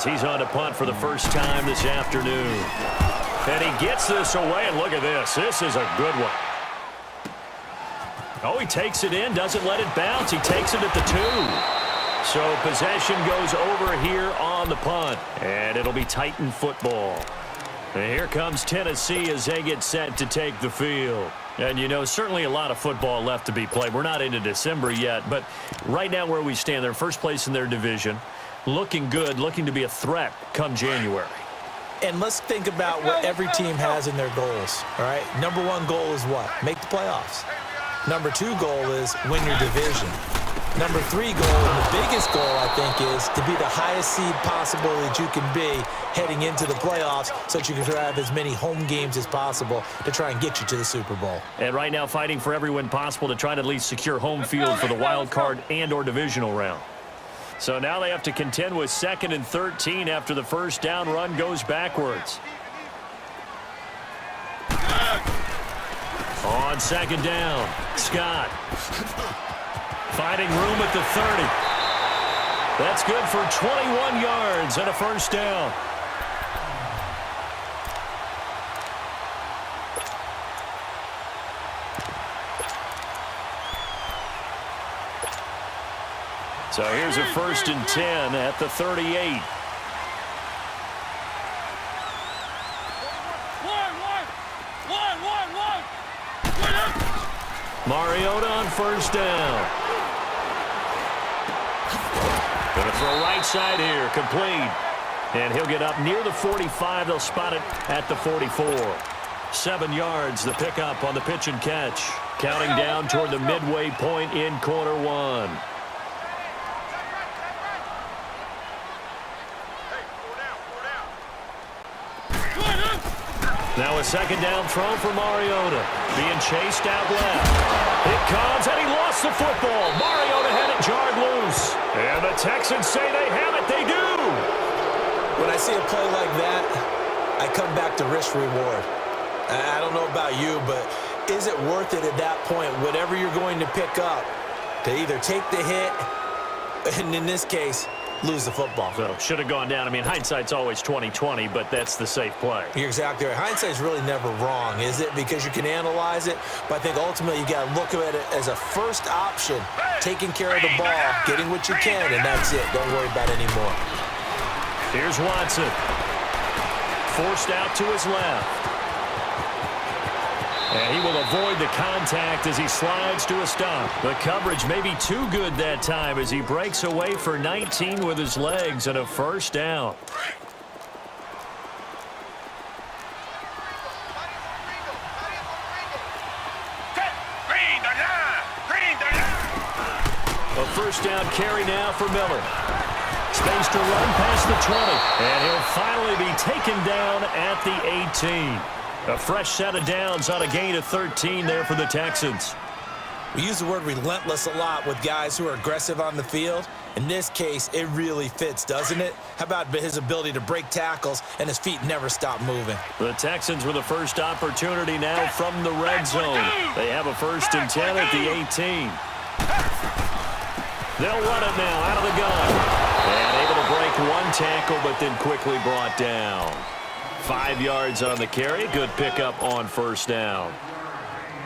as he's on to punt for the first time this afternoon. And he gets this away, and look at this. This is a good one. Oh, he takes it in, doesn't let it bounce. He takes it at the 2. So possession goes over here on the punt, and it'll be Titan football. And here comes Tennessee as they get set to take the field. And, you know, certainly a lot of football left to be played. We're not into December yet, but right now where we stand, they're first place in their division, looking good, looking to be a threat come January. And let's think about what every team has in their goals, all right? Number 1 goal is what? Make the playoffs. Number 2 goal is win your division. Number 3 goal, and the biggest goal, I think, is to be the highest seed possible that you can be heading into the playoffs so that you can have as many home games as possible to try and get you to the Super Bowl. And right now fighting for every win possible to try to at least secure home field for the wild card and or divisional round. So now they have to contend with 2nd and 13 after the first down run goes backwards. On 2nd down, Scott. Finding room at the 30. That's good for 21 yards and a first down. So here's a 1st and 10 at the 38. Mariota on 1st down. Going to throw right side here, complete. And he'll get up near the 45. They'll spot it at the 44. 7 yards, the pickup on the pitch and catch. Counting down toward the midway point in quarter 1. Now a 2nd down throw for Mariota. Being chased out left. It comes, and he lost the football. Mariota had it jarred loose. And the Texans say they have it. They do. When I see a play like that, I come back to risk reward. I don't know about you, but is it worth it at that point, whatever you're going to pick up, to either take the hit, and in this case, lose the football? So should have gone down. I mean, hindsight's always 20/20, but that's the safe play. You're exactly right. Hindsight's really never wrong, is it? Because you can analyze it, but I think ultimately you got to look at it as a first option, taking care of the ball, getting what you can, and that's it. Don't worry about it anymore. Here's Watson. Forced out to his left. And he will avoid the contact as he slides to a stop. The coverage may be too good that time as he breaks away for 19 with his legs and a first down. A first down carry now for Miller. Space to run past the 20. And he'll finally be taken down at the 18. A fresh set of downs on a gain of 13 there for the Texans. We use the word relentless a lot with guys who are aggressive on the field. In this case, it really fits, doesn't it? How about his ability to break tackles and his feet never stop moving? The Texans with the first opportunity now from the red zone. They have a 1st and 10 at the 18. They'll run it now out of the gun. And able to break one tackle, but then quickly brought down. 5 yards on the carry. Good pickup on first down.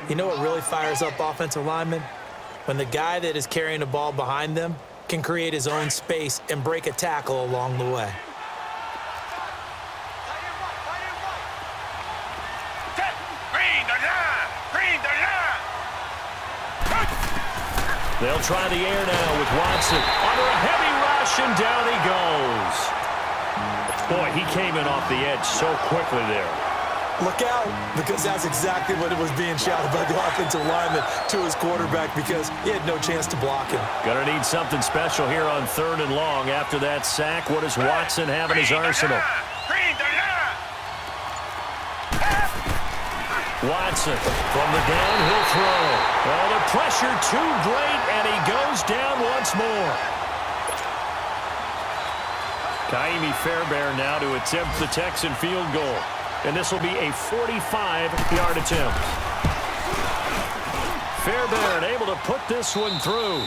You know what really fires up offensive linemen? When the guy that is carrying the ball behind them can create his own space and break a tackle along the way. They'll try the air now with Watson. Under a heavy rush, and down he goes. Boy, he came in off the edge so quickly there. Look out, because that's exactly what it was being shouted by the offensive lineman to his quarterback, because he had no chance to block him. Gonna need something special here on 3rd and long. After that sack, what does Watson have in his arsenal? Watson from the downhill throw. Oh, the pressure too great, and he goes down once more. Kaimi Fairbairn now to attempt the Texan field goal. And this will be a 45-yard attempt. Fairbairn able to put this one through.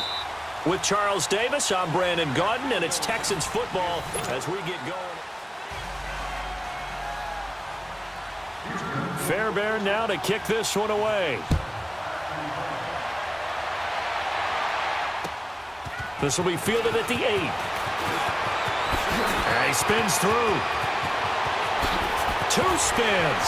With Charles Davis, I'm Brandon Gaudin, and it's Texans football as we get going. Fairbairn now to kick this one away. This will be fielded at the 8. And he spins through. 2 spins.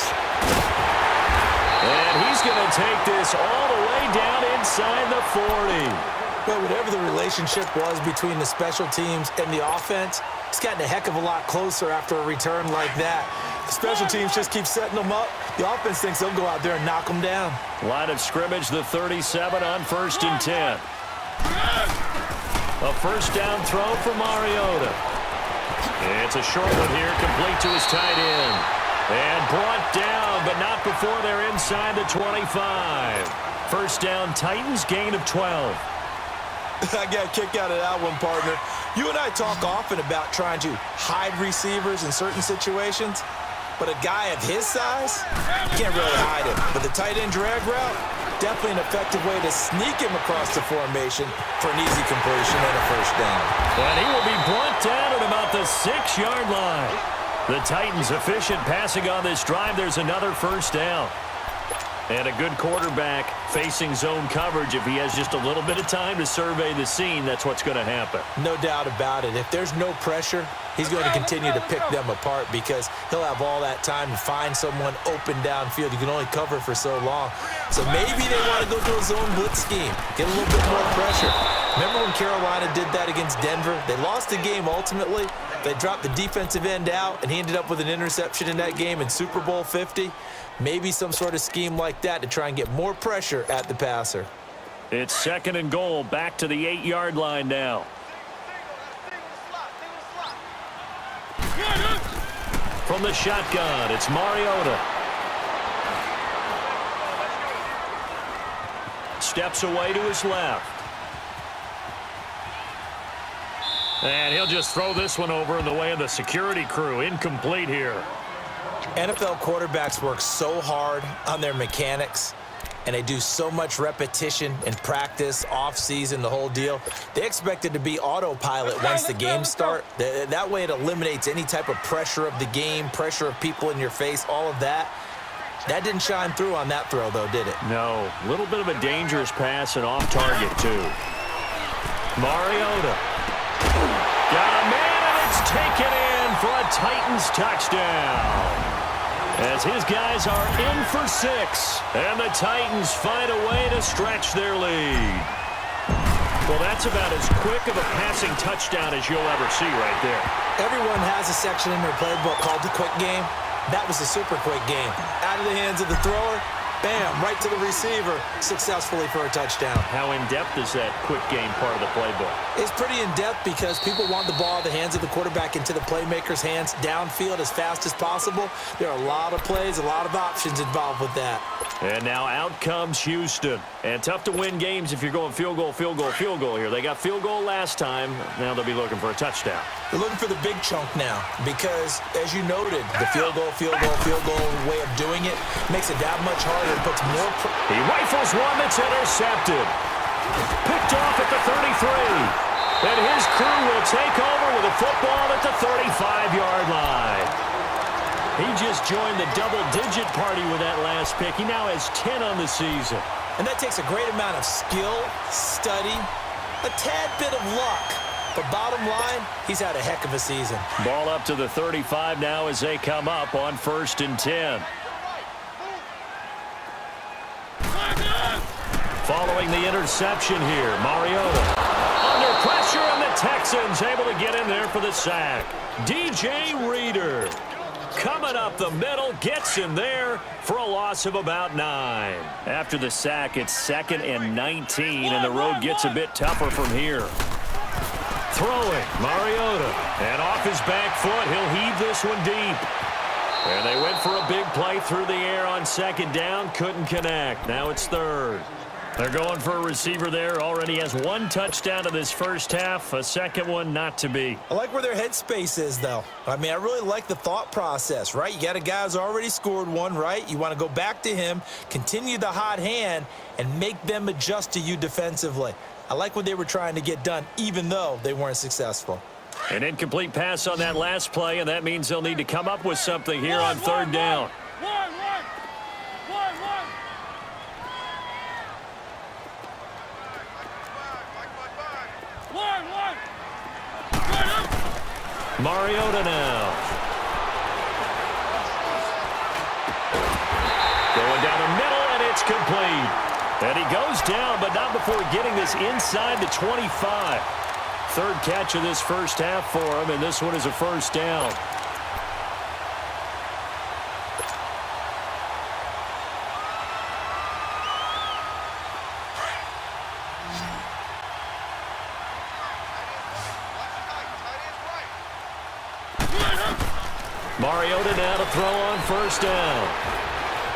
And he's going to take this all the way down inside the 40. But whatever the relationship was between the special teams and the offense, it's gotten a heck of a lot closer after a return like that. The special teams just keep setting them up. The offense thinks they'll go out there and knock them down. Line of scrimmage, the 37 on 1st and 10. A first down throw for Mariota. It's a short one here, complete to his tight end. And brought down, but not before they're inside the 25. First down, Titans, gain of 12. I got a kick out of that one, partner. You and I talk often about trying to hide receivers in certain situations, but a guy of his size, you can't really hide him. But the tight end drag route, definitely an effective way to sneak him across the formation for an easy completion and a first down. And he will be brought down at about the 6-yard line. The Titans efficient passing on this drive. There's another first down. And a good quarterback facing zone coverage. If he has just a little bit of time to survey the scene, that's what's going to happen. No doubt about it. If there's no pressure, he's going to continue to pick them apart because he'll have all that time to find someone open downfield. You can only cover for so long. So maybe they want to go to a zone blitz scheme, get a little bit more pressure. Remember when Carolina did that against Denver? They lost the game ultimately. They dropped the defensive end out, and he ended up with an interception in that game in Super Bowl 50. Maybe some sort of scheme like that to try and get more pressure at the passer. It's 2nd and goal, back to the 8-yard line now. From the shotgun, it's Mariota. Steps away to his left. And he'll just throw this one over in the way of the security crew. Incomplete here. NFL quarterbacks work so hard on their mechanics, and they do so much repetition and practice, off-season, the whole deal. They expect it to be autopilot once the games start. That way it eliminates any type of pressure of the game, pressure of people in your face, all of that. That didn't shine through on that throw, though, did it? No. A little bit of a dangerous pass and off target, too. Mariota. Got a man, and it's taken in for a Titans touchdown. As his guys are in for 6. And the Titans find a way to stretch their lead. Well, that's about as quick of a passing touchdown as you'll ever see right there. Everyone has a section in their playbook called the quick game. That was the super quick game. Out of the hands of the thrower, bam, right to the receiver, successfully for a touchdown. How in-depth is that quick game part of the playbook? It's pretty in-depth because people want the ball in the hands of the quarterback into the playmaker's hands downfield as fast as possible. There are a lot of plays, a lot of options involved with that. And now out comes Houston. And tough to win games if you're going field goal, field goal, field goal here. They got field goal last time. Now they'll be looking for a touchdown. They're looking for the big chunk now because, as you noted, the field goal way of doing it makes it that much harder. It puts more he rifles one that's intercepted. Picked off at the 33. And his crew will take over with a football at the 35-yard line. He just joined the double-digit party with that last pick. He now has 10 on the season. And that takes a great amount of skill, study, a tad bit of luck. But bottom line, he's had a heck of a season. Ball up to the 35 now as they come up on 1st and 10. Following the interception here, Mariota under pressure, and the Texans able to get in there for the sack. DJ Reader coming up the middle, gets him there for a loss of about 9. After the sack, it's 2nd and 19, and the road gets a bit tougher from here. Throwing, Mariota, and off his back foot, he'll heave this one deep. And they went for a big play through the air on 2nd down, couldn't connect. Now it's 3rd. They're going for a receiver there. Already has one touchdown in this first half. A second one not to be. I like where their headspace is, though. I mean, I really like the thought process, right? You got a guy who's already scored one, right? You want to go back to him, continue the hot hand, and make them adjust to you defensively. I like what they were trying to get done, even though they weren't successful. An incomplete pass on that last play, and that means they'll need to come up with something here on third down. Mariota now. Going down the middle, and it's complete. And he goes down, but not before getting this inside the 25. Third catch of this first half for him, and this one is a first down. Mariota now to throw on first down.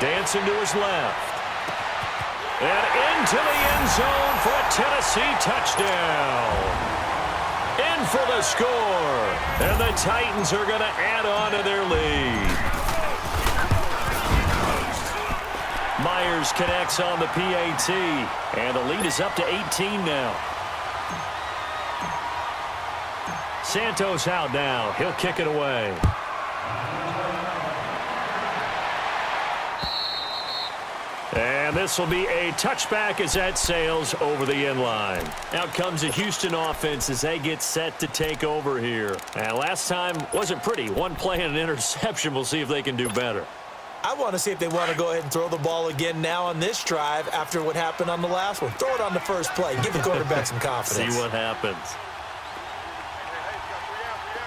Dancing to his left. And into the end zone for a Tennessee touchdown. In for the score. And the Titans are going to add on to their lead. Myers connects on the PAT. And the lead is up to 18 now. Santos out now. He'll kick it away. And this will be a touchback as that sails over the end line. Out comes the Houston offense as they get set to take over here. And last time wasn't pretty. One play and an interception. We'll see if they can do better. I want to see if they want to go ahead and throw the ball again now on this drive after what happened on the last one. Throw it on the first play. Give the quarterback some confidence. See what happens.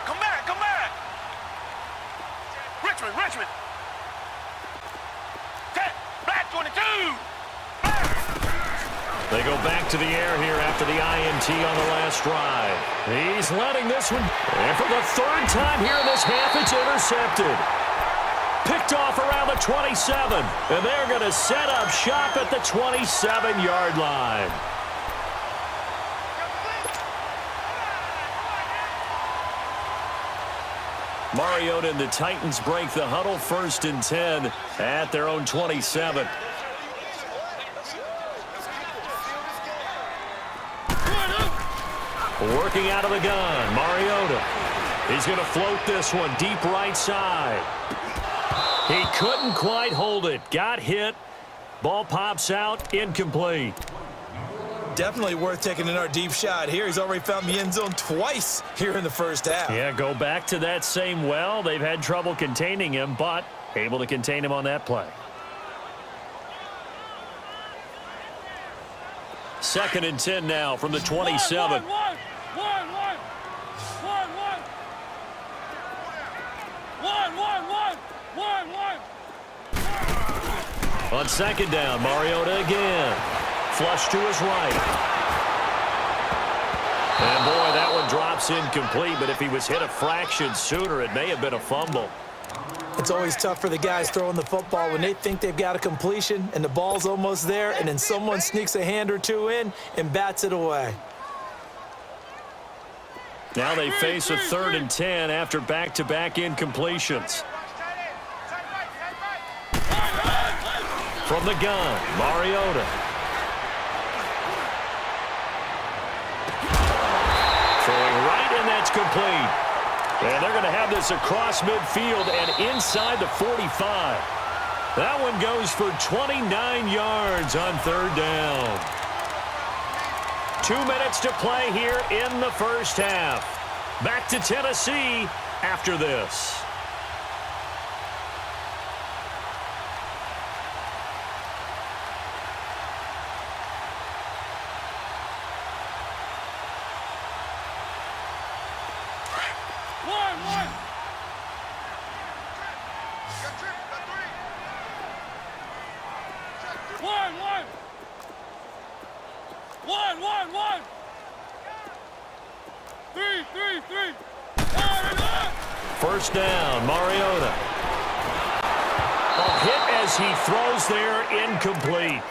Come back. Richmond. Black 22. They go back to the air here after the INT on the last drive. He's letting this one. And for the third time here in this half, it's intercepted. Picked off around the 27. And they're going to set up shop at the 27-yard line. Mariota and the Titans break the huddle, 1st and 10 at their own 27. Working out of the gun, Mariota. He's going to float this one deep right side. He couldn't quite hold it. Got hit. Ball pops out, incomplete. Definitely worth taking in our deep shot here. He's already found the end zone twice here in the first half. Yeah, go back to that same well. They've had trouble containing him, but able to contain him on that play. 2nd and 10 now from the 27. One. On 2nd down, Mariota again. Flush to his right. And boy, that one drops incomplete, but if he was hit a fraction sooner, it may have been a fumble. It's always tough for the guys throwing the football when they think they've got a completion and the ball's almost there, and then someone sneaks a hand or two in and bats it away. Now they face a 3rd and 10 after back-to-back incompletions. From the gun, Mariota. Throwing right, and that's complete. And they're going to have this across midfield and inside the 45. That one goes for 29 yards on 3rd down. 2 minutes to play here in the first half. Back to Tennessee after this. First down, Mariota. A hit as he throws there, incomplete.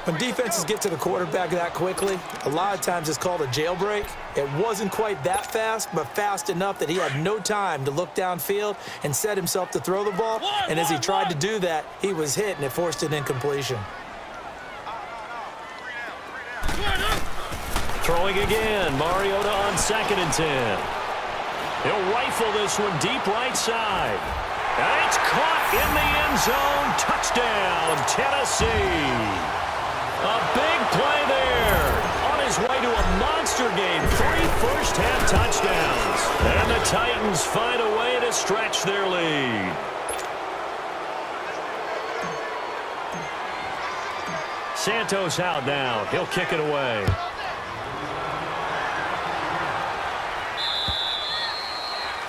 When defenses get to the quarterback that quickly, a lot of times it's called a jailbreak. It wasn't quite that fast, but fast enough that he had no time to look downfield and set himself to throw the ball. And as he tried to do that, he was hit, and it forced an incompletion. Throwing again, Mariota on 2nd and 10. He'll rifle this one deep right side. And it's caught in the end zone. Touchdown, Tennessee. A big play there. On his way to a monster game. 3 first-half touchdowns. And the Titans find a way to stretch their lead. Santos out now. He'll kick it away.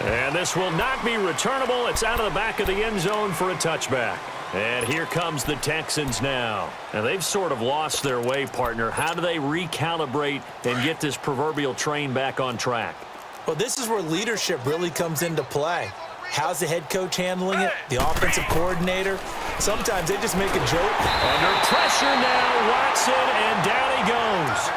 And this will not be returnable. It's out of the back of the end zone for a touchback. And here comes the Texans now. And they've sort of lost their way, partner. How do they recalibrate and get this proverbial train back on track? Well, this is where leadership really comes into play. How's the head coach handling it? The offensive coordinator? Sometimes they just make a joke. Under pressure now, Watson, and down he goes.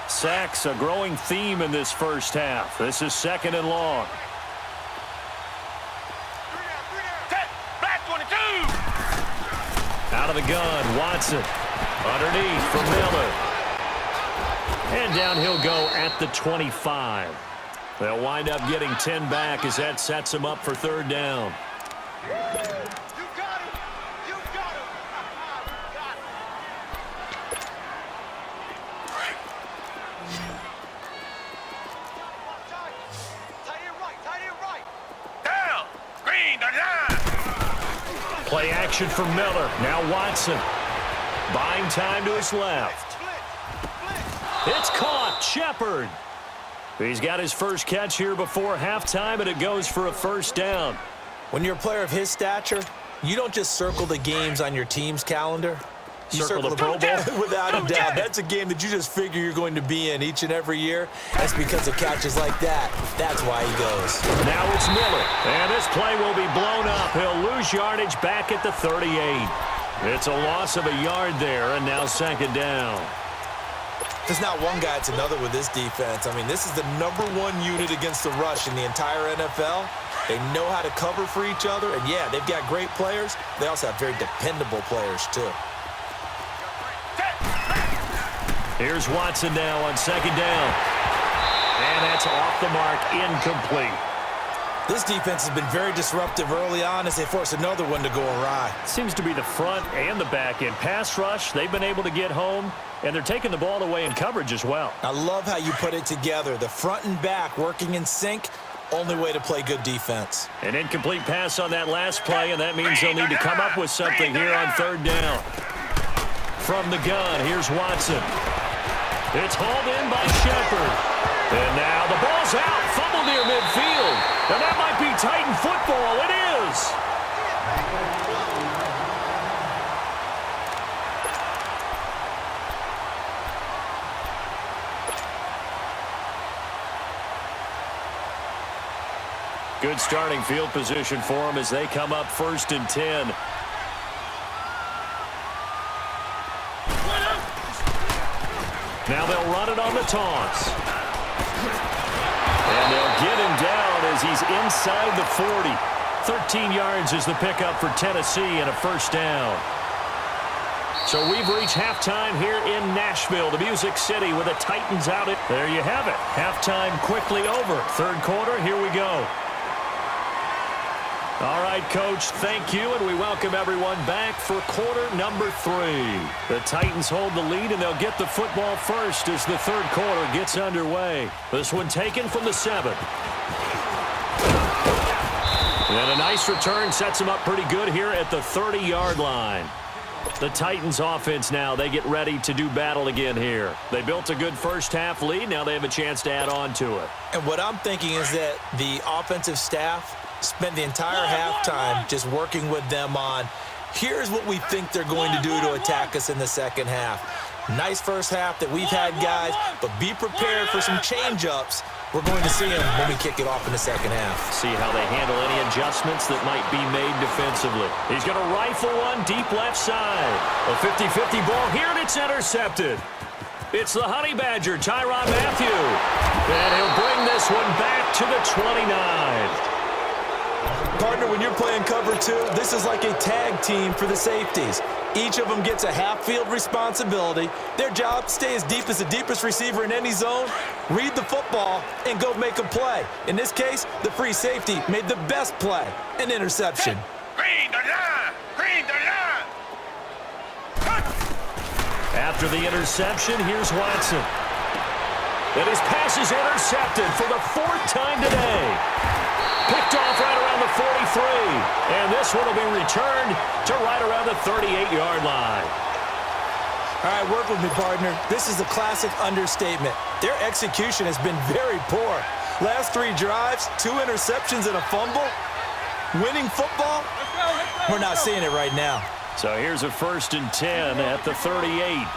Sacks, a growing theme in this first half. This is 2nd and long. Out of the gun, Watson. Underneath for Miller. And down he'll go at the 25. They'll wind up getting 10 back as that sets them up for 3rd down. Play action for Miller. Now Watson. Buying time to his left. It's caught. Shepard. He's got his first catch here before halftime, and it goes for a 1st down. When you're a player of his stature, you don't just circle the games on your team's calendar. You Circle the Pro Bowl? Without a doubt. That's a game that you just figure you're going to be in each and every year. That's because of catches like that. That's why he goes. Now it's Miller. And this play will be blown up. He'll lose yardage back at the 38. It's a loss of a yard there, and now 2nd down. There's not one guy, it's another with this defense. I mean, this is the #1 unit against the rush in the entire NFL. They know how to cover for each other. And, yeah, they've got great players. They also have very dependable players, too. Here's Watson now on 2nd down. And that's off the mark, incomplete. This defense has been very disruptive early on as they force another one to go awry. Seems to be the front and the back end. Pass rush, they've been able to get home, and they're taking the ball away in coverage as well. I love how you put it together. The front and back working in sync, only way to play good defense. An incomplete pass on that last play, and that means they'll need to come up with something here on 3rd down. From the gun, here's Watson. It's hauled in by Shepard. And now the ball's out. Fumble near midfield. And that might be Titan football. It is. Good starting field position for them as they come up 1st and 10. Now they'll run it on the toss. And they'll get him down as he's inside the 40. 13 yards is the pickup for Tennessee and a 1st down. So we've reached halftime here in Nashville, the Music City, with the Titans out. There you have it. Halftime quickly over. 3rd quarter, here we go. All right, Coach, thank you, and we welcome everyone back for quarter number 3. The Titans hold the lead, and they'll get the football first as the 3rd quarter gets underway. This one taken from the 7. And a nice return sets them up pretty good here at the 30-yard line. The Titans offense now, they get ready to do battle again here. They built a good first-half lead. Now they have a chance to add on to it. And what I'm thinking is that the offensive staff spent the entire halftime just working with them on Here's what we think they're going to do to attack us in the second half. Nice first half that we've had, guys, but be prepared for some change-ups. We're going to see them when we kick it off in the second half. See how they handle any adjustments that might be made defensively. He's going to rifle one deep left side. A 50-50 ball here, and it's intercepted. It's the Honey Badger, Tyrann Mathieu. And he'll bring this one back to the 29. Partner, when you're playing cover two, this is like a tag team for the safeties. Each of them gets a half-field responsibility. Their job, stay as deep as the deepest receiver in any zone, read the football, and go make a play. In this case, the free safety made the best play, an interception. Green the line! Green the line! After the interception, here's Watson. And his pass is intercepted for the fourth time today. Picked off right around the 43. And this one will be returned to right around the 38-yard line. All right, work with me, partner. This is a classic understatement. Their execution has been very poor. Last 3 drives, 2 interceptions and a fumble. Winning football? We're not seeing it right now. So here's a 1st and 10 at the 38.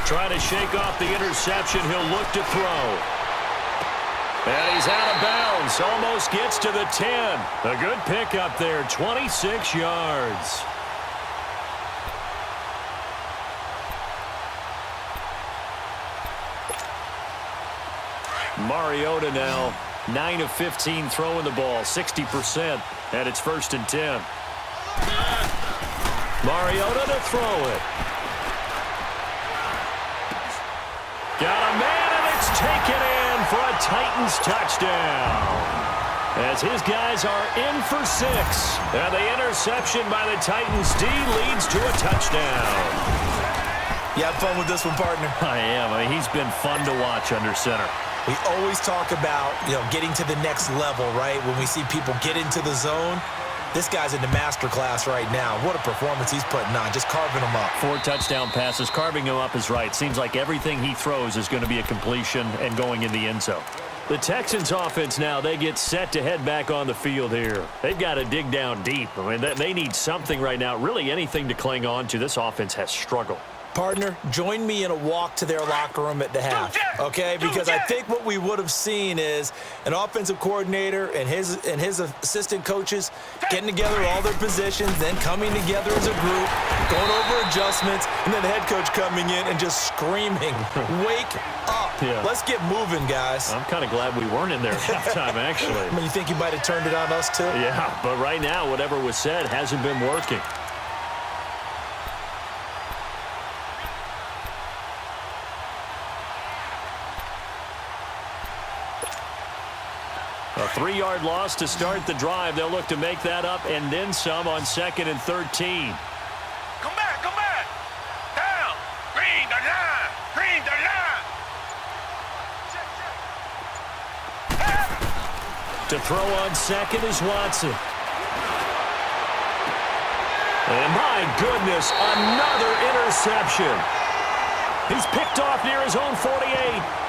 Trying to shake off the interception. He'll look to throw. And he's out of bounds. Almost gets to the 10. A good pickup there, 26 yards. Mariota now 9 of 15 throwing the ball, 60%, and it's 1st and 10. Mariota to throw it. Got a man, and it's taken in for a Titans touchdown. As his guys are in for 6. And the interception by the Titans D leads to a touchdown. You have fun with this one, partner? I am. I mean, he's been fun to watch under center. We always talk about, getting to the next level, right? When we see people get into the zone. This guy's in the master class right now. What a performance he's putting on, just carving them up. 4 touchdown passes. Carving him up is right. Seems like everything he throws is going to be a completion and going in the end zone. The Texans offense now, they get set to head back on the field here. They've got to dig down deep. I mean, they need something right now, really anything to cling on to. This offense has struggled. Partner, join me in a walk to their locker room at the half, okay? Because I think what we would have seen is an offensive coordinator and his assistant coaches getting together all their positions, then coming together as a group, going over adjustments, and then the head coach coming in and just screaming, wake up. Yeah. Let's get moving, guys. I'm kind of glad we weren't in there at halftime, actually. I mean, you think you might have turned it on us, too? Yeah, but right now, whatever was said hasn't been working. A 3-yard loss to start the drive. They'll look to make that up and then some on 2nd and 13. Come back, come back! Down! Green the line! Green the line! To throw on 2nd is Watson. And my goodness, another interception. He's picked off near his own 48.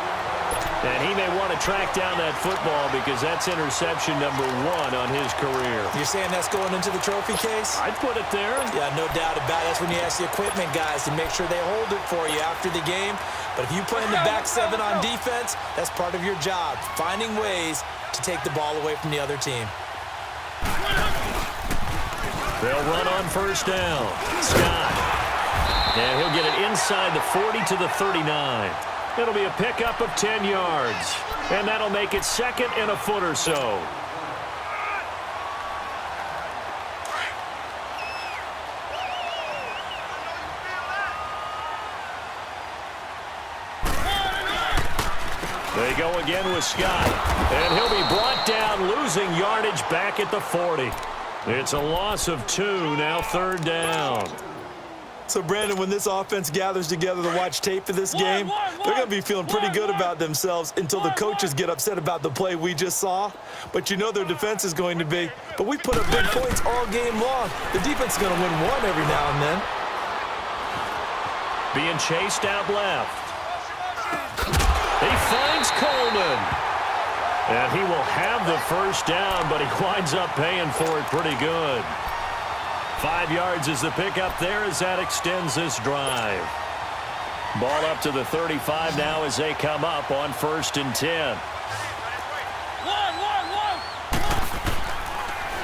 And he may want to track down that football because that's interception number 1 on his career. You're saying that's going into the trophy case? I'd put it there. Yeah, no doubt about it. That's when you ask the equipment guys to make sure they hold it for you after the game. But if you play in the back 7 on defense, that's part of your job, finding ways to take the ball away from the other team. They'll run on 1st down. Scott. And he'll get it inside the 40 to the 39. It'll be a pickup of 10 yards. And that'll make it 2nd and a foot or so. They go again with Scott. And he'll be brought down, losing yardage back at the 40. It's a loss of 2, now 3rd down. So, Brandon, when this offense gathers together to watch tape of this game, they're going to be feeling pretty good about themselves until the coaches get upset about the play we just saw. But you know their defense is going to be. But we put up big points all game long. The defense is going to win one every now and then. Being chased out left. He finds Coleman. And he will have the first down, but he winds up paying for it pretty good. 5 yards is the pickup there as that extends this drive. Ball up to the 35 now as they come up on 1st and 10.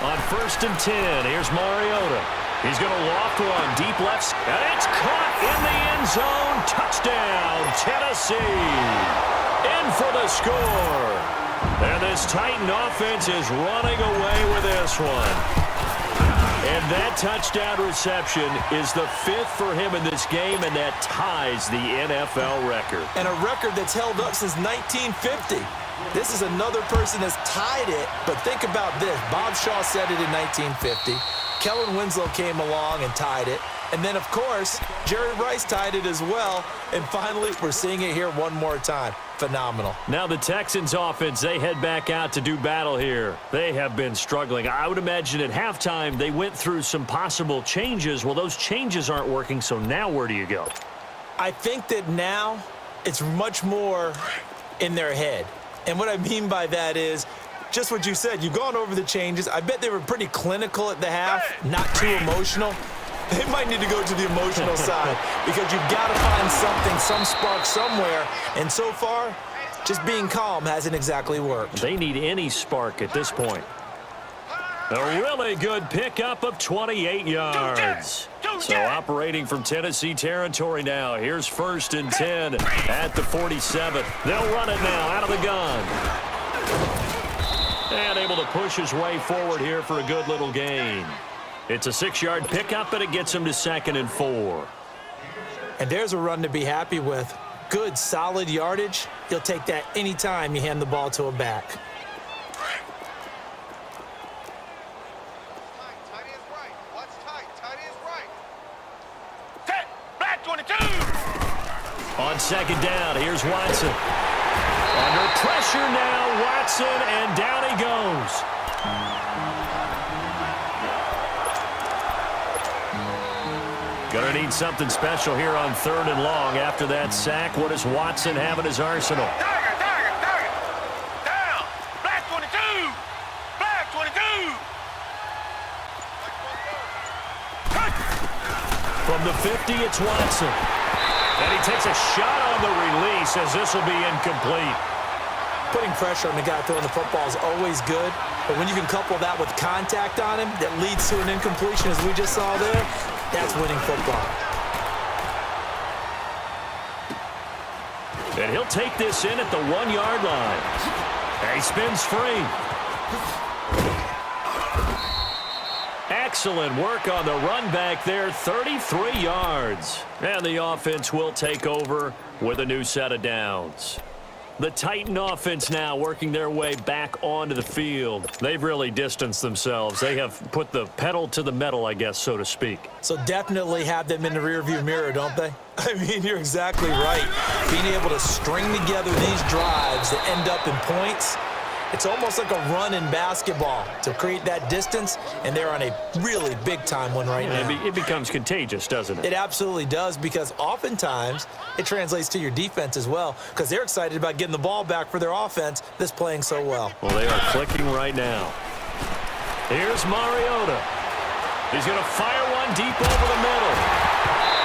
On 1st and 10, here's Mariota. He's going to loft one deep left, and it's caught in the end zone. Touchdown, Tennessee. In for the score. And this Titan offense is running away with this one. And that touchdown reception is the 5th for him in this game, and that ties the NFL record. And a record that's held up since 1950. This is another person that's tied it, but think about this. Bob Shaw said it in 1950. Kellen Winslow came along and tied it. And then, of course, Jerry Rice tied it as well. And finally, we're seeing it here one more time. Phenomenal. Now the Texans offense, they head back out to do battle here. They have been struggling. I would imagine at halftime they went through some possible changes. Well, those changes aren't working, so now where do you go? I think that now it's much more in their head. And what I mean by that is just what you said. You've gone over the changes. I bet they were pretty clinical at the half, not too emotional. They might need to go to the emotional side because you've got to find something, some spark somewhere. And so far, just being calm hasn't exactly worked. They need any spark at this point. A really good pickup of 28 yards. So operating from Tennessee territory now. Here's 1st and 10 at the 47. They'll run it now out of the gun. And able to push his way forward here for a good little gain. It's a 6-yard pickup, and it gets him to 2nd and 4. And there's a run to be happy with. Good, solid yardage. He'll take that anytime you hand the ball to a back. On 2nd down, here's Watson. Under pressure now, Watson, and down he goes. Gonna need something special here on 3rd and long. After that sack, what does Watson have in his arsenal? Target. Down. Black 22. Black 22. From the 50, it's Watson. And he takes a shot on the release as this will be incomplete. Putting pressure on the guy throwing the football is always good, but when you can couple that with contact on him that leads to an incompletion, as we just saw there, that's winning football. And he'll take this in at the 1-yard line. And he spins free. Excellent work on the run back there, 33 yards. And the offense will take over with a new set of downs. The Titan offense now working their way back onto the field. They've really distanced themselves. They have put the pedal to the metal, I guess, so to speak. So definitely have them in the rearview mirror, don't they? I mean, you're exactly right. Being able to string together these drives that end up in points, it's almost like a run in basketball to create that distance, and they're on a really big-time one right now. It becomes contagious, doesn't it? It absolutely does, because oftentimes it translates to your defense as well, because they're excited about getting the ball back for their offense that's playing so well. Well, they are clicking right now. Here's Mariota. He's going to fire one deep over the middle.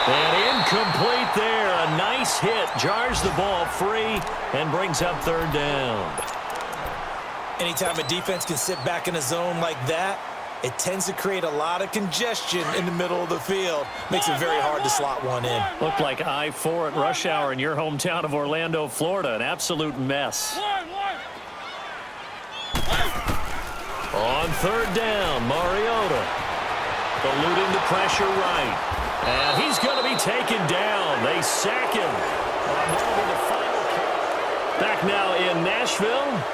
And incomplete there. A nice hit. Jars the ball free and brings up 3rd down. Anytime a defense can sit back in a zone like that, it tends to create a lot of congestion in the middle of the field. Makes it very hard to slot one in. Looked like I-4 at rush hour in your hometown of Orlando, Florida. An absolute mess. On 3rd down, Mariota eluding the pressure right. And he's going to be taken down. They sack him. Back now in Nashville.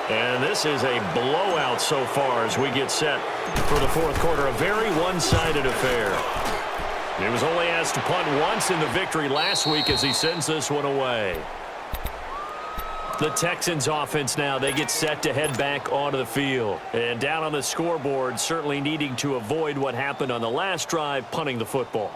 And this is a blowout so far as we get set for the 4th quarter. A very one-sided affair. He was only asked to punt once in the victory last week as he sends this one away. The Texans offense now, they get set to head back onto the field. And down on the scoreboard, certainly needing to avoid what happened on the last drive, punting the football.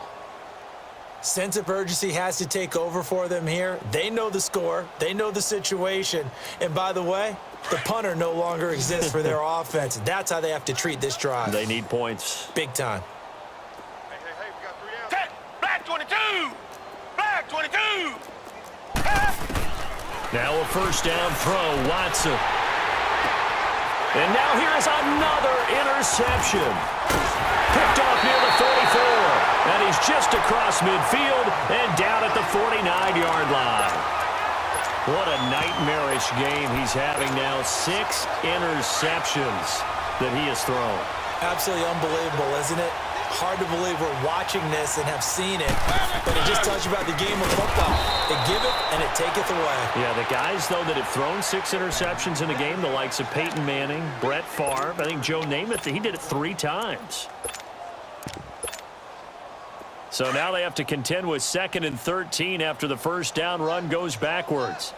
Sense of urgency has to take over for them here. They know the score. They know the situation. And by the way, the punter no longer exists for their offense. That's how they have to treat this drive. They need points. Big time. Hey, we got 3 out. Set. Black 22. Black 22. Now a first down throw, Watson. And now here is another interception. Picked off near the 44. And he's just across midfield and down at the 49-yard line. What a nightmarish game he's having now. 6 interceptions that he has thrown. Absolutely unbelievable, isn't it? Hard to believe we're watching this and have seen it, but it just tells you about the game of football. It giveth and it taketh away. Yeah, the guys, though, that have thrown 6 interceptions in a game, the likes of Peyton Manning, Brett Favre, I think Joe Namath, he did it 3 times. So now they have to contend with 2nd and 13 after the first down run goes backwards.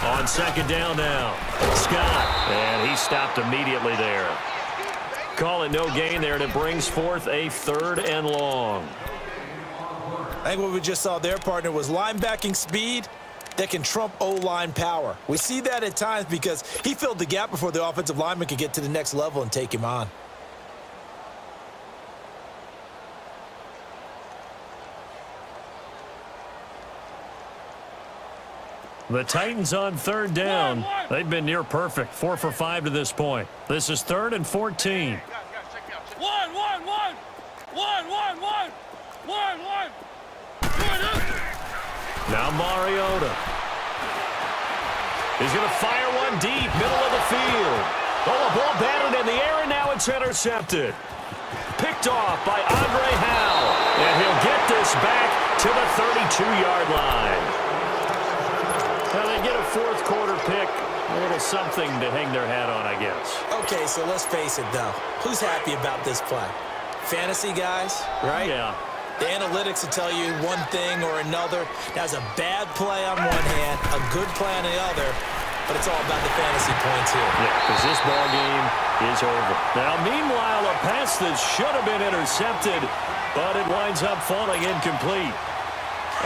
On 2nd down now, Scott, and he stopped immediately there. Call it no gain there, and it brings forth a 3rd and long. I think what we just saw there, partner, was linebacking speed that can trump O-line power. We see that at times because he filled the gap before the offensive lineman could get to the next level and take him on. The Titans on 3rd down. They've been near perfect, 4 for 5 to this point. This is 3rd and 14. Now Mariota. He's going to fire one deep, middle of the field. Oh, the ball batted in the air, and now it's intercepted. Picked off by Andre HOU. And he'll get this back to the 32-yard line. Now they get a 4th quarter pick. A little something to hang their hat on, I guess. Okay, so let's face it, though. Who's happy about this play? Fantasy guys, right? Yeah. The analytics will tell you one thing or another. That's a bad play on one hand, a good play on the other, but it's all about the fantasy points here. Yeah, because this ball game is over. Now, meanwhile, a pass that should have been intercepted, but it winds up falling incomplete.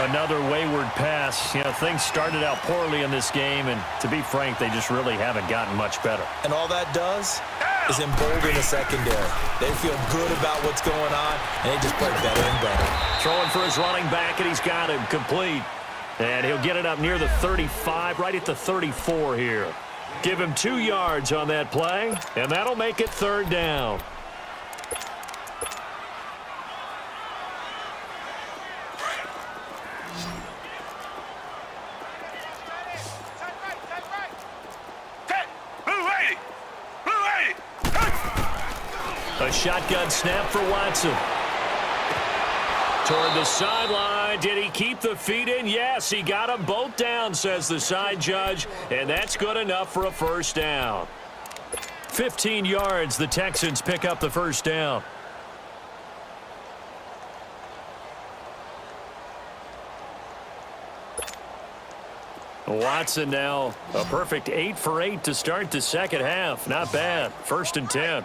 Another wayward pass. You know, things started out poorly in this game, and to be frank, they just really haven't gotten much better. And all that does is embolden the secondary. They feel good about what's going on, and they just play better and better. Throwing for his running back, and he's got him complete. And he'll get it up near the 35, right at the 34 here. Give him 2 yards on that play, and that'll make it 3rd down. A shotgun snap for Watson. Toward the sideline. Did he keep the feet in? Yes, he got them both down, says the side judge, and that's good enough for a 1st down. 15 yards, the Texans pick up the 1st down. Watson now a perfect 8 for 8 to start the 2nd half. Not bad. 1st and 10.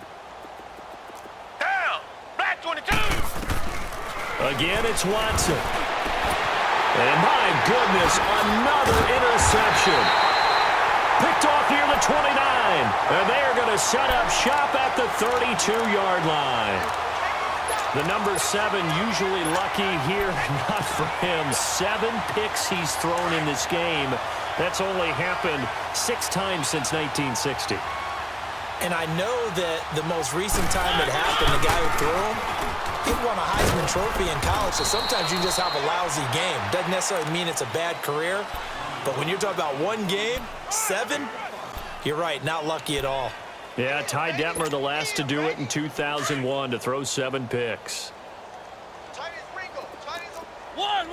Down. Black 22. Again, it's Watson. And my goodness, another interception. Picked off near the 29. And they are going to set up shop at the 32-yard line. The number 7 usually lucky here. Not for him. 7 picks he's thrown in this game. That's only happened 6 times since 1960. And I know that the most recent time it happened, the guy who threw him, he won a Heisman Trophy in college, so sometimes you just have a lousy game. Doesn't necessarily mean it's a bad career, but when you're talking about one game, 7, you're right, not lucky at all. Yeah, Ty Detmer, the last to do it in 2001, to throw 7 picks. One.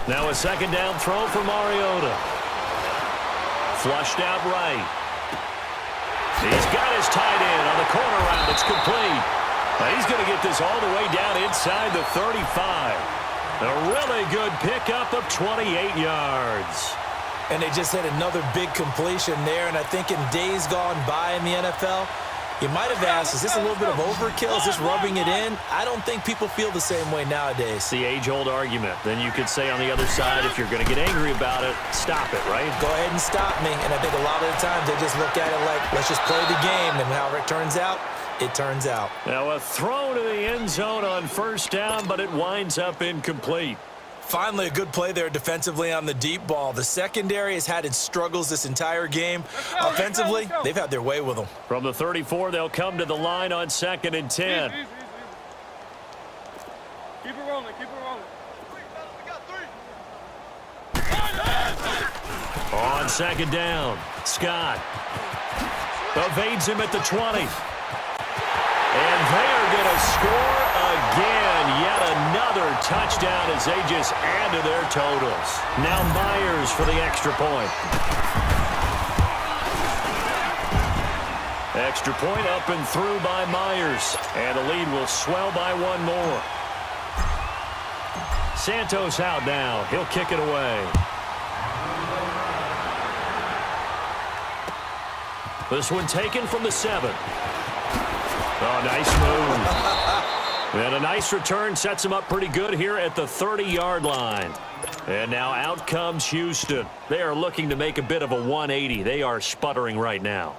Now a 2nd down throw for Mariota. Flushed out right. He's got his tight end on the corner route. It's complete. Now he's going to get this all the way down inside the 35. A really good pickup of 28 yards. And they just hit another big completion there. And I think in days gone by in the NFL, you might have asked, is this a little bit of overkill? Is this rubbing it in? I don't think people feel the same way nowadays. The age-old argument. Then you could say on the other side, if you're going to get angry about it, stop it, right? Go ahead and stop me. And I think a lot of the times they just look at it like, let's just play the game. And however it turns out, it turns out. Now a throw to the end zone on first down, but it winds up incomplete. Finally, a good play there defensively on the deep ball. The secondary has had its struggles this entire game. Offensively, they've had their way with them. From the 34, they'll come to the line on 2nd and 10. Easy. Keep it rolling, keep it rolling. On 2nd down, Scott evades him at the 20. And they are going to score again. Yet another touchdown as they just add to their totals. Now Myers for the extra point. Extra point up and through by Myers. And the lead will swell by one more. Santos out now. He'll kick it away. This one taken from the 7. Oh, nice move. And a nice return sets him up pretty good here at the 30-yard line. And now out comes Houston. They are looking to make a bit of a 180. They are sputtering right now.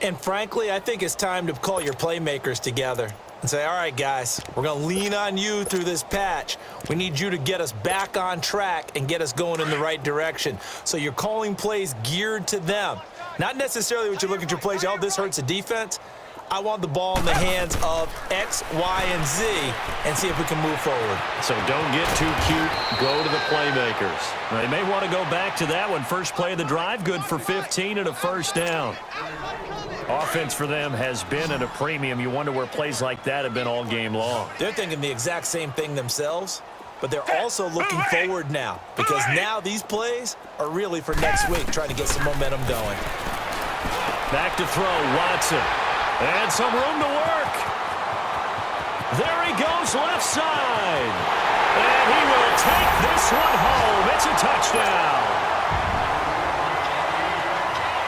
And frankly, I think it's time to call your playmakers together and say, all right, guys, we're going to lean on you through this patch. We need you to get us back on track and get us going in the right direction. So you're calling plays geared to them. Not necessarily what you look at your plays, oh, this hurts the defense. I want the ball in the hands of X, Y, and Z and see if we can move forward. So don't get too cute. Go to the playmakers. They may want to go back to that one. First play of the drive, good for 15 and a first down. Offense for them has been at a premium. You wonder where plays like that have been all game long. They're thinking the exact same thing themselves, but they're also looking forward now because now these plays are really for next week, trying to get some momentum going. Back to throw, Watson. And some room to work. There he goes left side. And he will take this one home. It's a touchdown.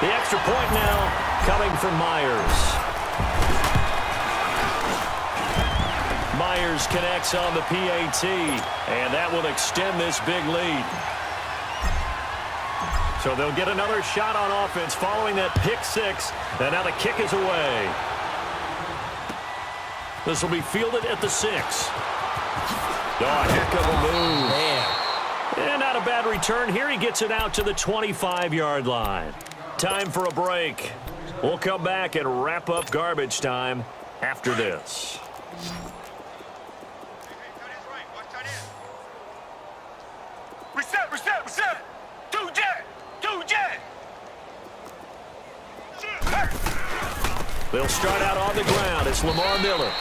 The extra point now coming from Myers. Myers connects on the PAT. And that will extend this big lead. So they'll get another shot on offense following that pick 6. And now the kick is away. This will be fielded at the 6. Oh, heck of a move. Man. And not a bad return here. He gets it out to the 25-yard line. Time for a break. We'll come back and wrap up garbage time after this. Reset. Two jet. They'll start out on the ground. It's Lamar Miller.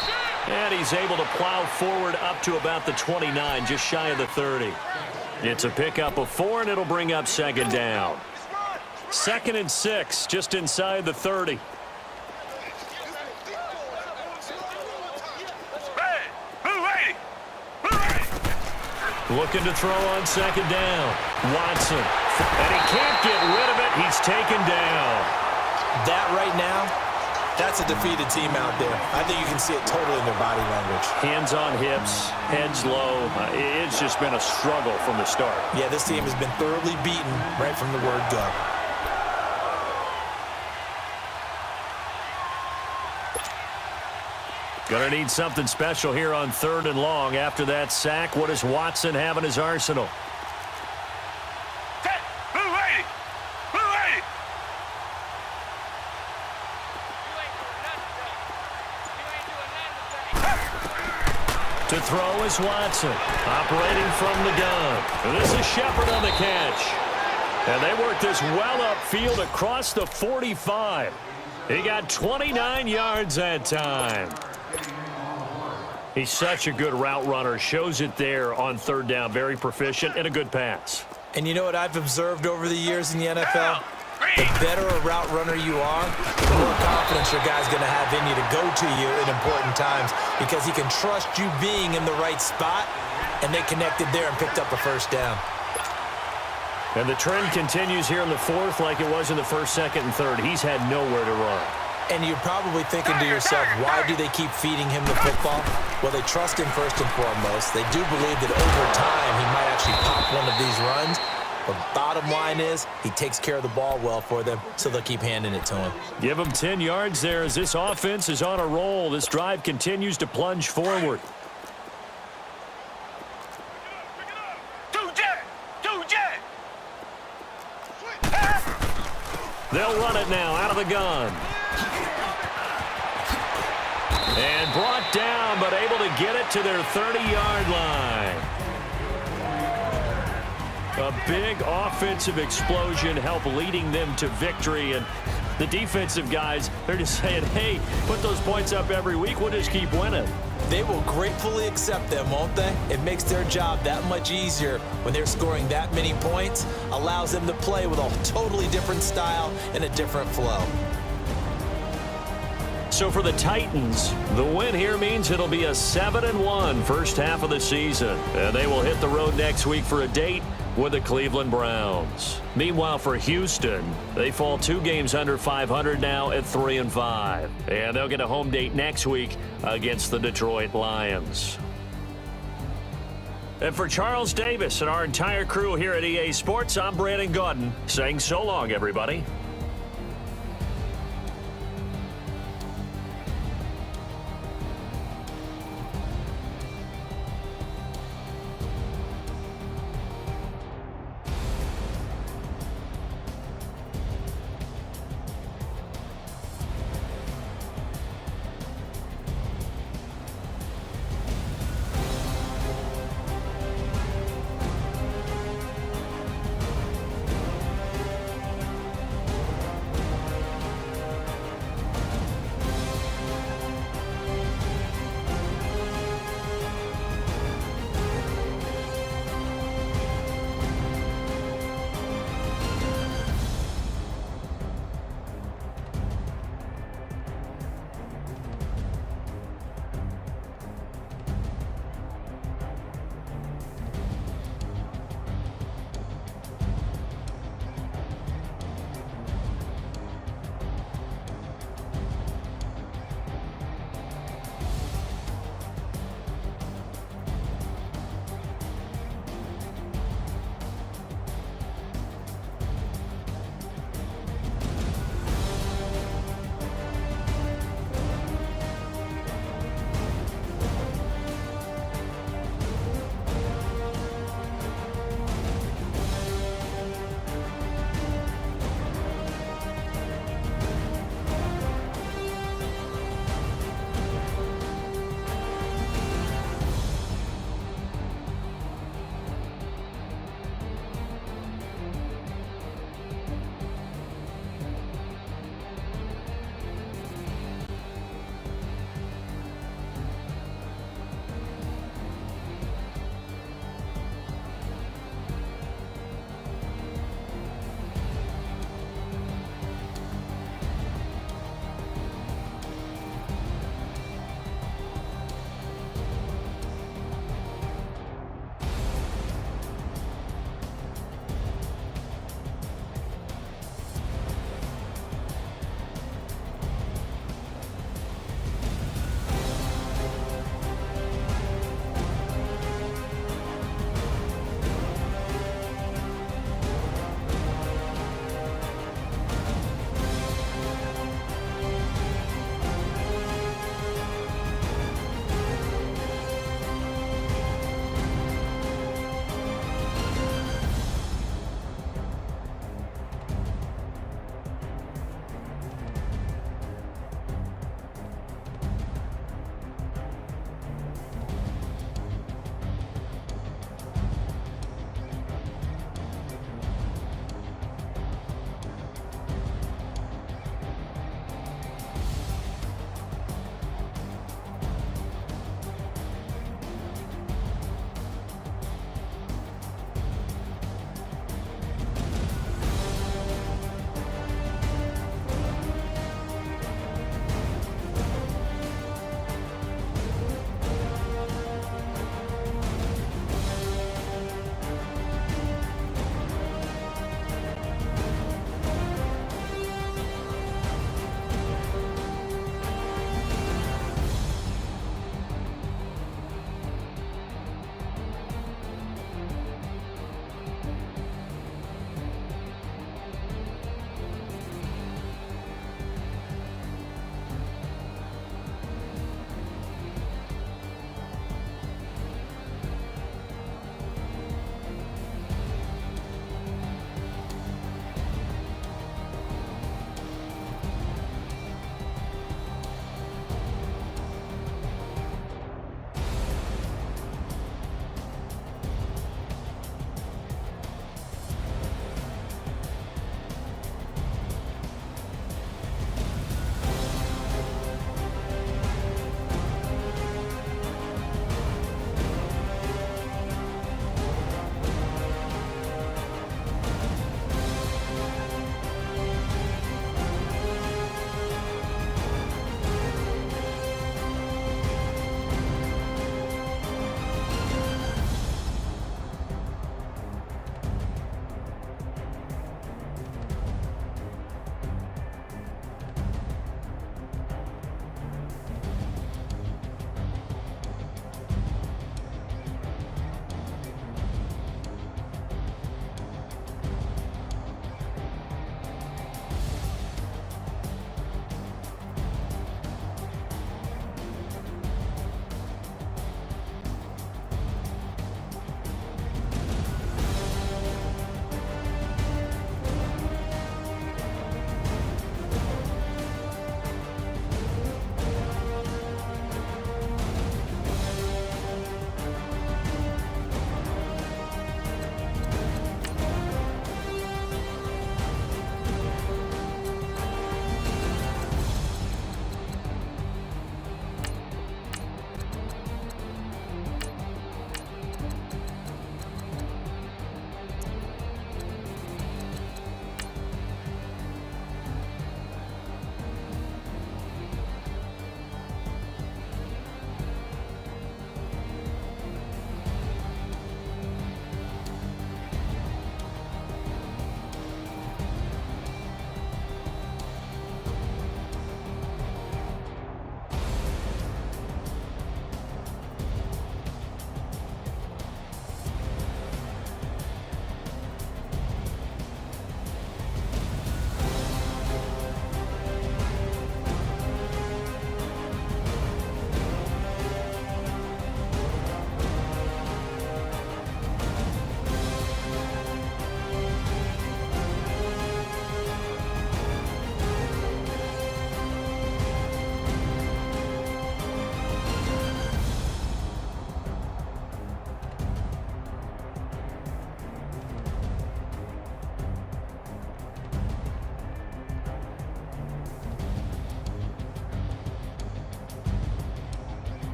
And he's able to plow forward up to about the 29, just shy of the 30. It's a pickup of 4, and it'll bring up 2nd down. 2nd and 6, just inside the 30. Looking to throw on 2nd down. Watson. And he can't get rid of it. He's taken down. That right now, that's a defeated team out there. I think you can see it totally in their body language. Hands on hips, heads low. It's just been a struggle from the start. Yeah, this team has been thoroughly beaten right from the word go. Gonna need something special here on 3rd and long. After that sack, what does Watson have in his arsenal? To throw is Watson, operating from the gun. And this is Shepard on the catch. And they work this well upfield across the 45. He got 29 yards that time. He's such a good route runner. Shows it there on 3rd down. Very proficient and a good pass. And you know what I've observed over the years in the NFL? The better a route runner you are, the more confidence your guy's going to have in you to go to you in important times because he can trust you being in the right spot, and they connected there and picked up a first down. And the trend continues here in the fourth like it was in the first, second, and third. He's had nowhere to run. And you're probably thinking to yourself, why do they keep feeding him the football? Well, they trust him first and foremost. They do believe that over time he might actually pop one of these runs. But bottom line is he takes care of the ball well for them, so they'll keep handing it to him. Give him 10 yards there as this offense is on a roll. This drive continues to plunge forward. They'll run it now out of the gun. And brought down, but able to get it to their 30-yard line. A big offensive explosion helped leading them to victory. And the defensive guys, they're just saying, hey, put those points up every week. We'll just keep winning. They will gratefully accept them, won't they? It makes their job that much easier when they're scoring that many points. Allows them to play with a totally different style and a different flow. So for the Titans, the win here means it'll be a 7-1 first half of the season. And they will hit the road next week for a date with the Cleveland Browns. Meanwhile, for Houston, they fall 2 games under 500 now at 3-5. And they'll get a home date next week against the Detroit Lions. And for Charles Davis and our entire crew here at EA Sports, I'm Brandon Gaudin saying so long, everybody.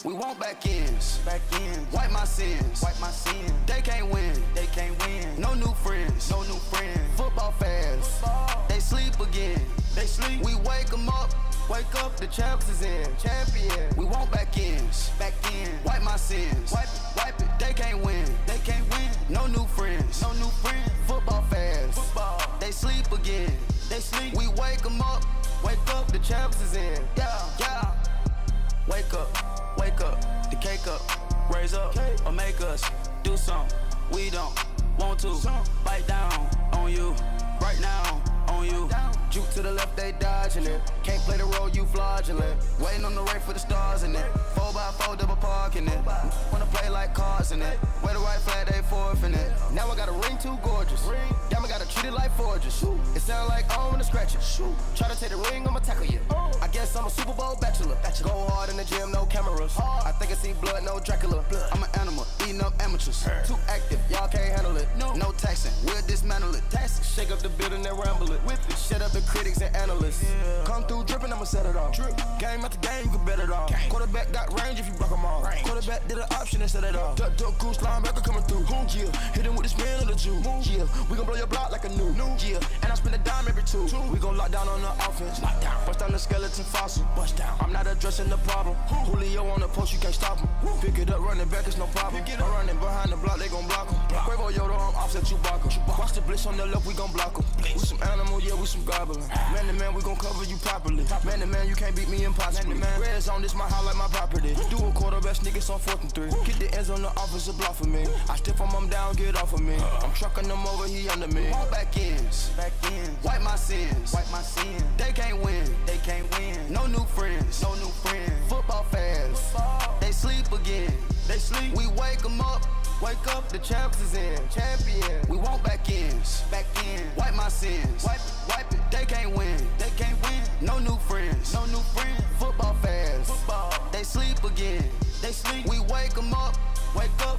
We want back ends. Wipe my sins. They can't win. No new friends. Football fans. They sleep again. We wake them up. The champs is in. Champion. We want back ends. Wipe my sins. Wipe it. They can't win. No new friends. Football fans. They sleep again. We wake them up. The champs is in. Yeah. Wake up. The cake up. Raise up or make us do something we don't want to. Bite down on you right now. On you. Juke to the left, they dodging it. Can't play the role, you fraudulent. Waiting on the right for the stars in it. 4x4 double parking it. Wanna play like cars in it. Wear the white flag, they forfeiting it. Now I got a ring too gorgeous. Damn, I gotta treat it like forges. It sound like I wanna scratch it. Try to take the ring, I'ma tackle you. I guess I'm a Super Bowl bachelor. Go hard in the gym, no cameras. I think I see blood, no Dracula. I'm an animal, eating up amateurs. Too active, y'all can't handle it. No taxing, we'll dismantle it. Shake up the building and ramble it. Whip it, shut up the critics and analysts. Come through dripping, I'ma set it off. Game after game, you can bet it off. Quarterback got range if you block them all. Quarterback did an option and set it off. Duck, goose, linebacker coming through. Yeah, hit him with the spin of the Jew. Yeah, we gon' blow your block like a new. Yeah, and I spend a dime every two. We gon' lock down on the offense. Bust down the skeleton fossil. I'm not addressing the problem. Julio on the post, you can't stop him. Pick it up, running back, it's no problem. I'm running behind the block, they gon' block him. Quavo Yoda, I'm offset Chewbacca. Watch the blitz on the left, we gon' block him. We some animal, yeah, we some goblin. Man to man, we gon' cover you properly. Man to man, you can't beat me impossibly. Red zone, this my house like my property. Do a quarterback sneakers on 4th and 3. Get the ends on the offensive block for me. I stiff him down, get off of me. I'm trucking them over, he under me. All back ends. Wipe my sins. They can't win. No new friends. Football fans. They sleep again. We wake them up. The champs is in. Champion. We want back ends. Wipe my sins. Wipe it. They can't win. No new friends. Football fans. They sleep again. We wake them up.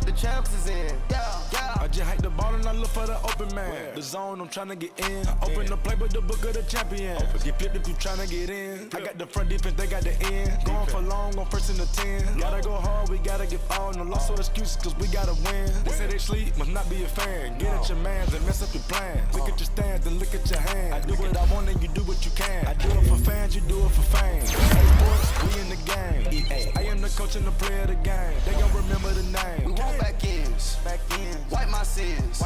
The champs is in. Yeah. I just hike the ball and I look for the open man. The zone, I'm tryna get in. Open the play with the book of the champion. Get flipped if you tryna get in. I got the front defense, they got the end. Going for long, on 1st and the 10. Gotta go hard, we gotta get all. No loss or excuses, cause we gotta win. They say they sleep, must not be a fan. Get at your mans and mess up your plans. Look at your stands and look at your hands. I do what I want and you do what you can. I do it for fans, you do it for fame. Hey, boys, we in the game. I am the coach and the player of the game. They gon' remember the name. We want back ends. Wipe my sins.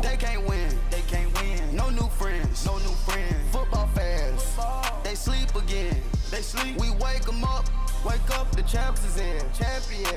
They can't win. No new friends. Football fans. They sleep again. We wake them up. The champs is in. Champion.